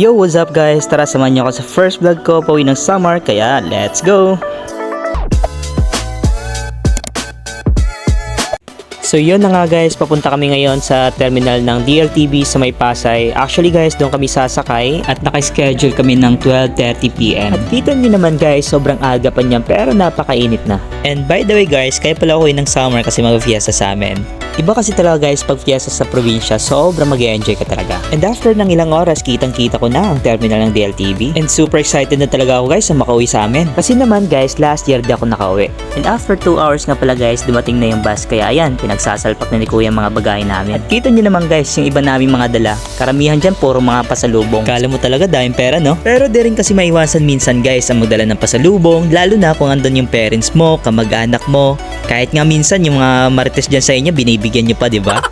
Yo, what's up guys? Tara samahan niyo ako sa first vlog ko pauwi ng summer, kaya let's go! So yun na nga guys, papunta kami ngayon sa terminal ng DLTV sa May Pasay. Actually guys, doon kami sasakay at naka-schedule kami ng 12:30 PM. At kita nyo naman guys, sobrang aga pa niyan pero napakainit na. And by the way guys, kaya pala ako ng summer kasi mag-fiesta sa amin. Iba kasi talaga guys pag fiesta sa probinsya, sobrang mag-e-enjoy ka talaga. And after ng ilang oras, kitang-kita ko na ang terminal ng DLTV. And super excited na talaga ako guys sa makauwi sa amin. Kasi naman guys, last year di ako nakauwi. And after 2 hours nga pala guys, dumating na yung bus. Kaya ayan, pinagsasalpak na ni kuya mga bagay namin. At kita nyo naman guys, yung iba naming mga dala. Karamihan dyan puro mga pasalubong. Kala mo talaga daming pera no? Pero di rin kasi maiwasan minsan guys ang magdala ng pasalubong. Lalo na kung andun yung parents mo, kamag-anak mo. Kahit nga minsan yung mga marites dyan sa inyo, binibigyan nyo pa, di ba?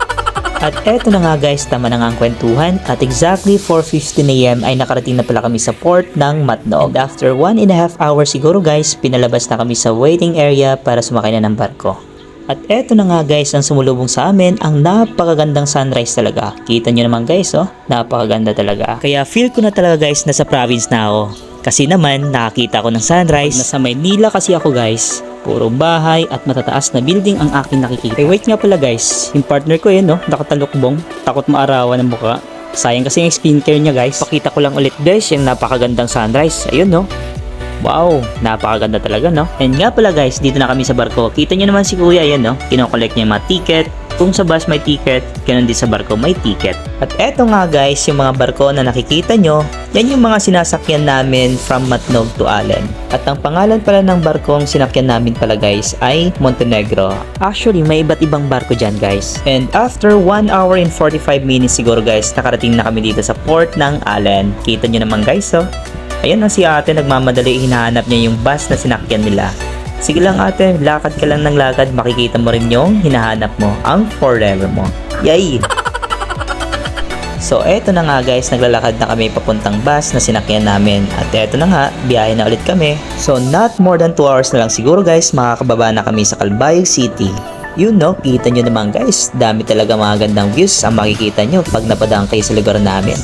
At eto na nga guys, tama na nga ang kwentuhan. At exactly 4:15 AM ay nakarating na pala kami sa port ng Matnog. And after 1.5 hours siguro guys, pinalabas na kami sa waiting area para sumakay na ng barko. At eto na nga guys, ang sumulubong sa amin, ang napakagandang sunrise talaga. Kita nyo naman guys, oh, napakaganda talaga. Kaya feel ko na talaga guys, nasa province na ako. Kasi naman, nakakita ko ng sunrise. Nasa Maynila kasi ako guys. Puro bahay at matataas na building ang aking nakikita. Wait nga pala guys, yung partner ko yun no, nakatalukbong. Takot maarawan ng buka. Sayang kasi yung skincare niya guys. Pakita ko lang ulit guys, yung napakagandang sunrise. Ayun no. Wow, napakaganda talaga no. And nga pala guys, dito na kami sa barko. Kita nyo naman si kuya yan no, kinokollect niya yung mga ticket. Kung sa bus may ticket, ganun din sa barko may ticket. At eto nga guys, yung mga barko na nakikita nyo, yan yung mga sinasakyan namin from Matnog to Allen. At ang pangalan pala ng barkong sinakyan namin pala guys ay Montenegro. Actually, may iba't ibang barko dyan guys. And after 1 hour and 45 minutes siguro guys, nakarating na kami dito sa port ng Allen. Kita nyo naman guys oh. Ayan na si ate, nagmamadali, hinahanap niya yung bus na sinakyan nila. Sige lang ate, lakad ka lang ng lakad, makikita mo rin yung hinahanap mo, ang forever mo. Yay! So eto na nga guys, naglalakad na kami papuntang bus na sinakyan namin. At eto na nga, biyahe na ulit kami. So not more than 2 hours na lang siguro guys, makakababa na kami sa Calbayog City. Yun no, kita nyo naman guys, dami talaga mga gandang views ang makikita nyo pag napadaan kayo sa lugar namin.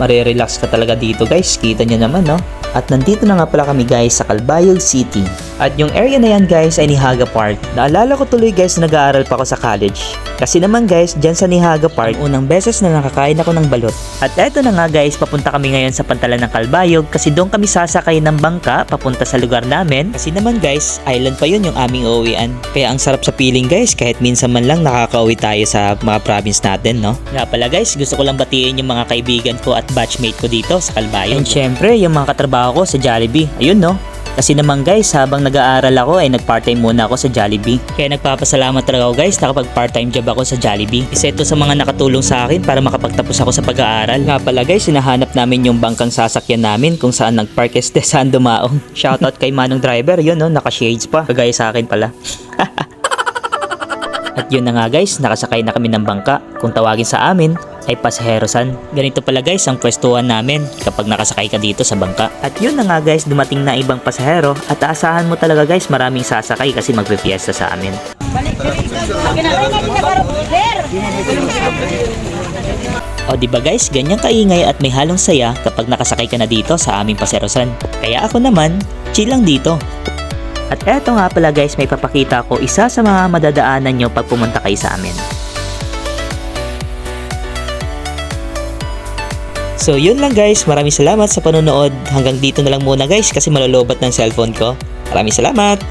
Marirelax ka talaga dito guys, kita nyo naman no. At nandito na nga pala kami guys sa Calbayog City. At yung area na yan guys ay Nihaga Park. Naalala ko tuloy guys na nag-aaral pa ako sa college. Kasi naman guys, dyan sa Nihaga Park, unang beses na nakakain ako ng balot. At eto na nga guys, papunta kami ngayon sa pantalan ng Calbayog kasi doon kami sasakay ng bangka papunta sa lugar namin. Kasi naman guys, island pa yun yung aming uuwian. Kaya ang sarap sa feeling guys, kahit minsan man lang nakakauwi tayo sa mga province natin no. Nga pala guys, gusto ko lang batiin yung mga kaibigan ko at batchmate ko dito sa Calbayog. And syempre, yung mga katrabaho ko sa Jollibee. Ayun no. Kasi naman guys, habang nag-aaral ako ay nag-part-time muna ako sa Jollibee. Kaya nagpapasalamat talaga ako guys, nakapag-part-time job ako sa Jollibee. Isa ito sa mga nakatulong sa akin para makapagtapos ako sa pag-aaral. Nga pala guys, hinahanap namin yung bangkang sasakyan namin kung saan nag-park saan dumaong. Shoutout kay Manong Driver, yun no, naka-shades pa. Kagaya sa akin pala. At yun na nga guys, nakasakay na kami ng bangka. Kung tawagin sa amin ay pasaherosan. Ganito pala guys ang pwestuhan namin kapag nakasakay ka dito sa bangka. At yun na nga guys, dumating na ibang pasahero at aasahan mo talaga guys maraming sasakay kasi magpe-fiesta sa amin. O diba guys, ganyan kaingay at may halong saya kapag nakasakay ka na dito sa aming pasaherosan. Kaya ako naman, chill lang dito. At eto nga pala guys, may papakita ko isa sa mga madadaanan nyo pag pumunta kayo sa amin. So yun lang guys, maraming salamat sa panonood. Hanggang dito na lang muna guys kasi malolobat ng cellphone ko. Maraming salamat!